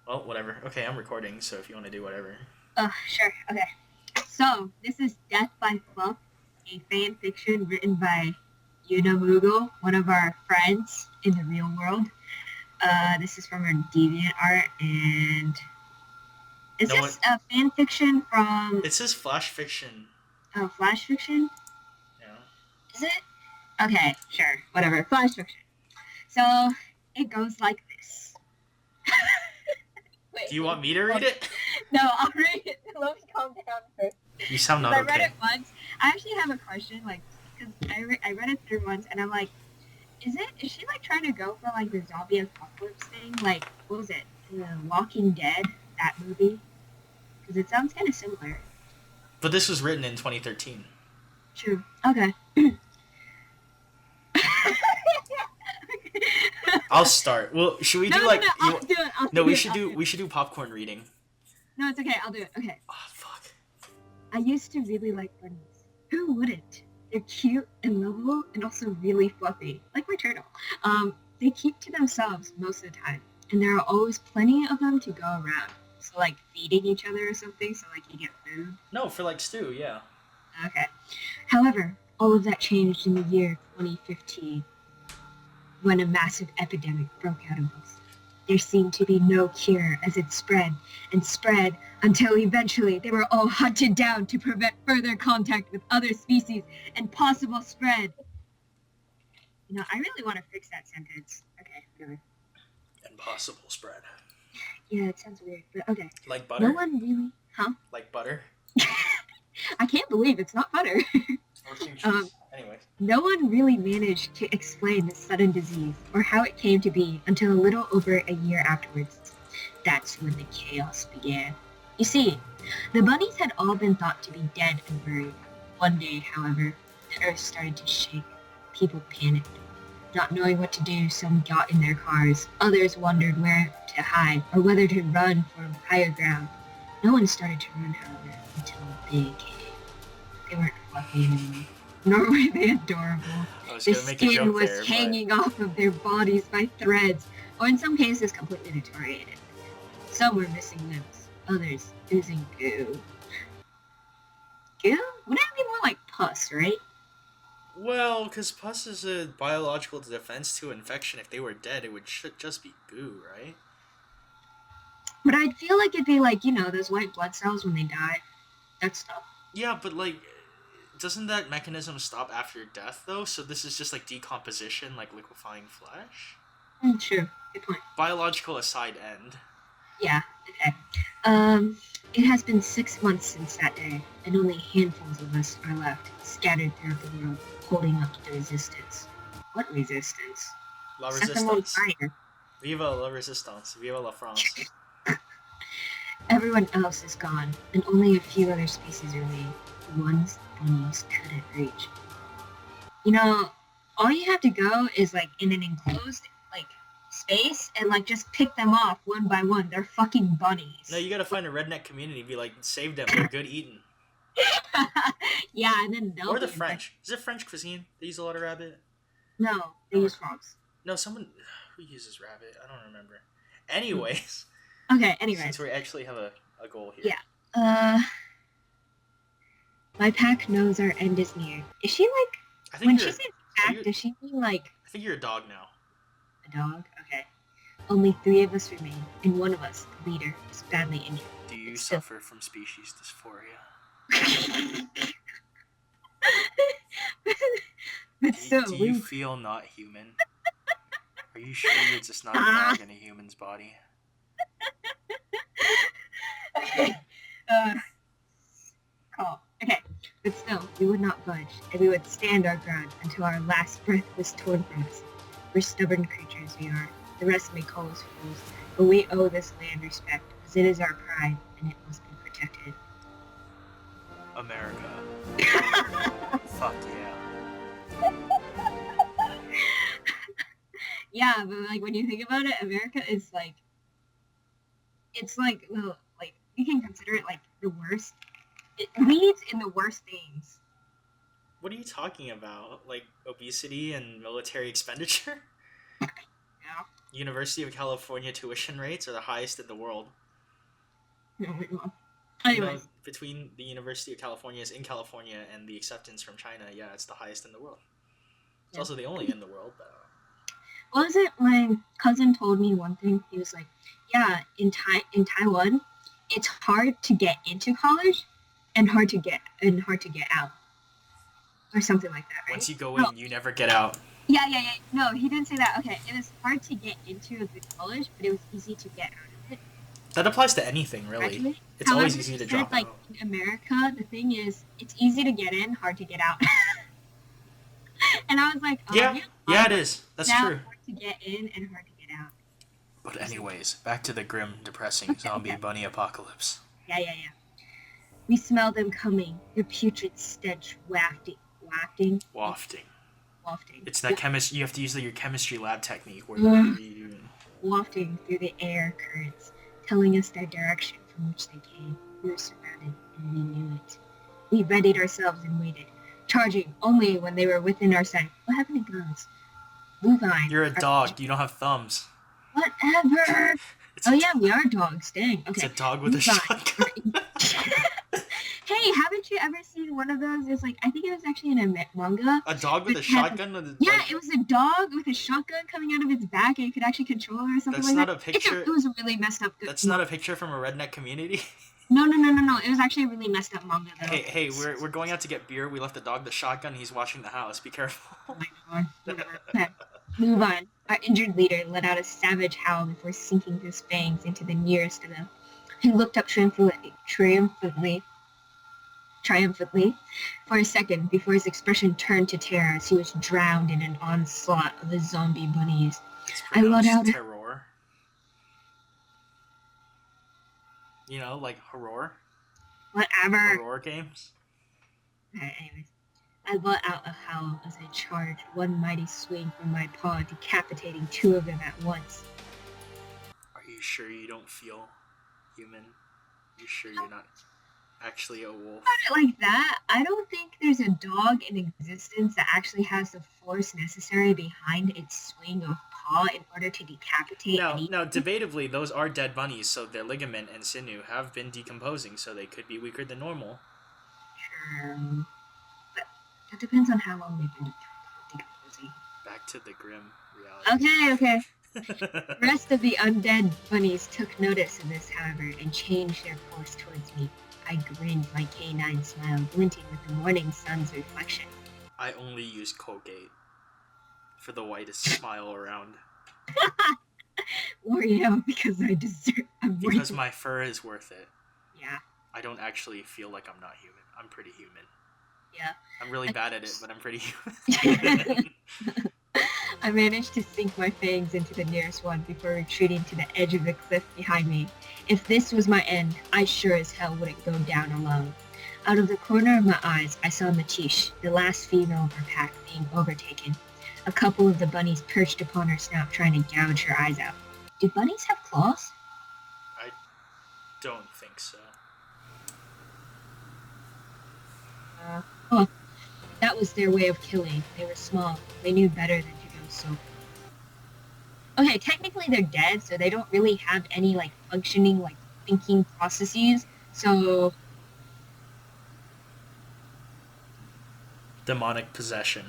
Well, whatever. Okay, I'm recording, so if you want to do whatever. Sure. Okay. So, this is Death by Fluff, a fan fiction written by Mugo, one of our friends in the real world. This is from her Deviant art, and is No one. this a fan fiction from It says flash fiction. Flash fiction? Yeah. Is it? Okay, sure. Whatever. Flash fiction. So, it goes like this. Do you Wait. want me to read it? No, I'll read it. Let me calm down first. You sound Because not I read okay. it once. I actually have a question, because I read it through once, and I'm like, is she like trying to go for like the zombie apocalypse thing? Like, what was it? The Walking Dead, that movie? Because it sounds kind of similar. But this was written in 2013. True. Okay. I'll start. Well, should we do No, like I'll do it. No, we should do popcorn reading. No, it's okay. I'll do it. Okay. Oh fuck. I used to really like bunnies. Who wouldn't? They're cute and lovable and also really fluffy, like my turtle. They keep to themselves most of the time, and there are always plenty of them to go around. So, like feeding each other or something, so like you get food. No, for like stew, yeah. Okay. However, all of that changed in the year 2015 when a massive epidemic broke out of us. There seemed to be no cure as it spread and spread until eventually they were all hunted down to prevent further contact with other species and possible spread. You know, I really want to fix that sentence. Okay, whatever. Impossible spread. Yeah, it sounds weird, but okay. Like butter? No one really... Huh? Like butter? I can't believe it's not butter. Or cream cheese. Anyway. No one really managed to explain the sudden disease or how it came to be until a little over a year afterwards. That's when the chaos began. You see, the bunnies had all been thought to be dead and buried. One day, however, the earth started to shake. People panicked. Not knowing what to do, some got in their cars. Others wondered where to hide or whether to run for higher ground. No one started to run, however, until they came. They weren't fluffy anymore, nor were they adorable. The skin was hanging off of their bodies by threads, or in some cases completely deteriorated. Some were missing limbs, others oozing goo. Goo? Wouldn't it be more like pus, right? Well, because pus is a biological defense to infection. If they were dead, it would just be goo, right? But I'd feel like it'd be like, you know, those white blood cells when they die. That stuff. Yeah, but like, doesn't that mechanism stop after death, though? So this is just like decomposition, like liquefying flesh? Sure. Good point. Biological aside end. Yeah, okay. It has been 6 months since that day, and only handfuls of us are left, scattered throughout the world, holding up the resistance. What resistance? La Set them on resistance. fire. Viva la resistance. Viva la France. Everyone else is gone, and only a few other species remain. The ones bunnies couldn't reach. You know, all you have to go is like in an enclosed like space and like just pick them off one by one. They're fucking bunnies. No, you gotta find a redneck community and be like, save them, they're good eating. Yeah, and then they'll Or the French. Is it French cuisine? They use a lot of rabbit? No, they use frogs. No, someone who uses rabbit. I don't remember. Anyways. Okay, anyways. Since we actually have a goal here. Yeah. My pack knows our end is near. Is she like... When she says pack, does she mean like... I think you're a dog now. A dog? Okay. Only 3 of us remain, and one of us, the leader, is badly injured. Do you suffer from species dysphoria? Do you feel not human? Are you sure you're just not a dog in a human's body? Okay. Cool. Okay. But still, we would not budge, and we would stand our ground until our last breath was torn from us. We're stubborn creatures, we are. The rest may call us fools, but we owe this land respect, as it is our pride, and it must be protected. America. Fuck yeah. Yeah, but like when you think about it, America is like, it's like, well, like you can consider it like the worst. It leads in the worst things. What are you talking about? Like obesity and military expenditure? Yeah. University of California tuition rates are the highest in the world. No, wait, well. You know, Anyways, between the University of California is in California and the acceptance from China, yeah, it's the highest in the world. It's Yeah. also the only in the world, but what was it? My cousin told me one thing. He was like, "Yeah, in Taiwan, it's hard to get into college, and hard to get out, or something like that, right?" once you go No, in, you never get out. yeah. No, he didn't say that. Okay, it was hard to get into a good college, but it was easy to get out of it. That applies to anything, really. Gradually. It's However, always easy he to said, drop like, out. in America, the thing is, it's easy to get in, hard to get out. And I was like, oh, Yeah, it is. That's now true. hard to get in and hard to get out. But anyways, back to the grim, depressing zombie bunny apocalypse. Yeah. We smell them coming, their putrid stench wafting. It's that you have to use your chemistry lab technique where you Wafting through the air currents, telling us their direction from which they came. We were surrounded, and we knew it. We readied ourselves and waited, charging only when they were within our sight. What happened to guns? Bluevine. You're a dog. You don't have thumbs. Whatever. It's Oh yeah, we are dogs. Dang. Okay. It's a dog with a shotgun. Hey, haven't you ever seen one of those? It's like, I think it was actually in a manga. A dog with a shotgun? Yeah, it was a dog with a shotgun coming out of its back and it could actually control it or something That's like not that. a picture. It was a really messed up. That's not a picture from a redneck community. No. It was actually a really messed up manga though. Hey, we're going out to get beer. We left the dog the shotgun. He's watching the house. Be careful. Oh my god. Okay. Move on. Our injured leader let out a savage howl before sinking his fangs into the nearest of them. He looked up triumphantly for a second before his expression turned to terror as he was drowned in an onslaught of the zombie bunnies. I let out terror. You know, like horror. Whatever. Horror games. Anyways, I let out a howl as I charged one mighty swing from my paw, decapitating two of them at once. Are you sure you don't feel human? Are you sure you're not actually a wolf? About it like that, I don't think there's a dog in existence that actually has the force necessary behind its swing of paw in order to decapitate anything. No, debatably, those are dead bunnies, so their ligament and sinew have been decomposing, so they could be weaker than normal. Sure. But that depends on how long they've been decomposing. Back to the grim reality. Okay. The rest of the undead bunnies took notice of this, however, and changed their course towards me. I grinned my canine smile, glinting with the morning sun's reflection. I only use Colgate for the whitest smile around. Or yeah, because I deserve. Because my fur is worth it. Yeah. I don't actually feel like I'm not human. I'm pretty human. Yeah. I'm really bad at it, but I'm pretty human. I managed to sink my fangs into the nearest one before retreating to the edge of the cliff behind me. If this was my end, I sure as hell wouldn't go down alone. Out of the corner of my eyes, I saw Matish, the last female of her pack, being overtaken. A couple of the bunnies perched upon her snout, trying to gouge her eyes out. Do bunnies have claws? I don't think so. That was their way of killing. They were small. They knew better than to go so. Okay, technically they're dead, so they don't really have any, like, functioning, like, thinking processes. So... Demonic possession.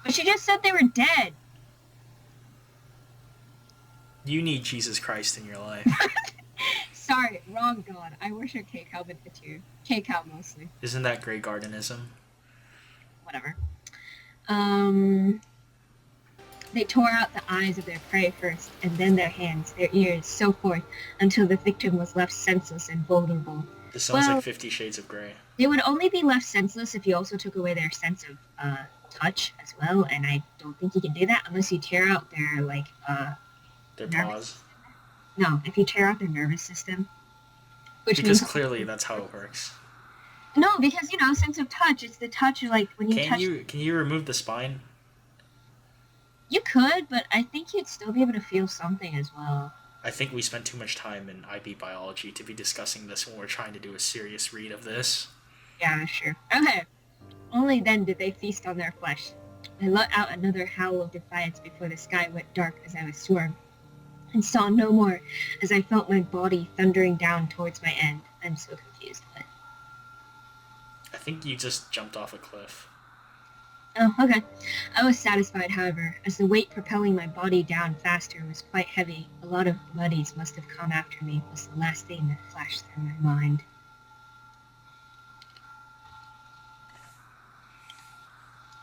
But she just said they were dead. You need Jesus Christ in your life. Sorry, wrong god. I worship K-Cow with the two. K-Cow mostly. Isn't that Grey Gardenism? Whatever. They tore out the eyes of their prey first, and then their hands, their ears, so forth, until the victim was left senseless and vulnerable. This sounds like 50 Shades of Grey. They would only be left senseless if you also took away their sense of touch as well, and I don't think you can do that unless you tear out their, like, their paws. No, if you tear out their nervous system. Because clearly that's how it works. No, because, sense of touch, it's the touch, like, when you touch... Can you remove the spine? You could, but I think you'd still be able to feel something as well. I think we spent too much time in IB biology to be discussing this when we're trying to do a serious read of this. Yeah, sure. Okay. Only then did they feast on their flesh. I let out another howl of defiance before the sky went dark as I was swarmed, and saw no more as I felt my body thundering down towards my end. I'm so confused. But... I think you just jumped off a cliff. Oh, okay. I was satisfied, however, as the weight propelling my body down faster was quite heavy. A lot of buddies must have come after me was the last thing that flashed through my mind.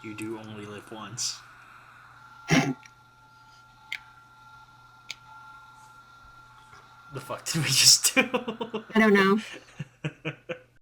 You do only live once. The fuck did we just do? I don't know.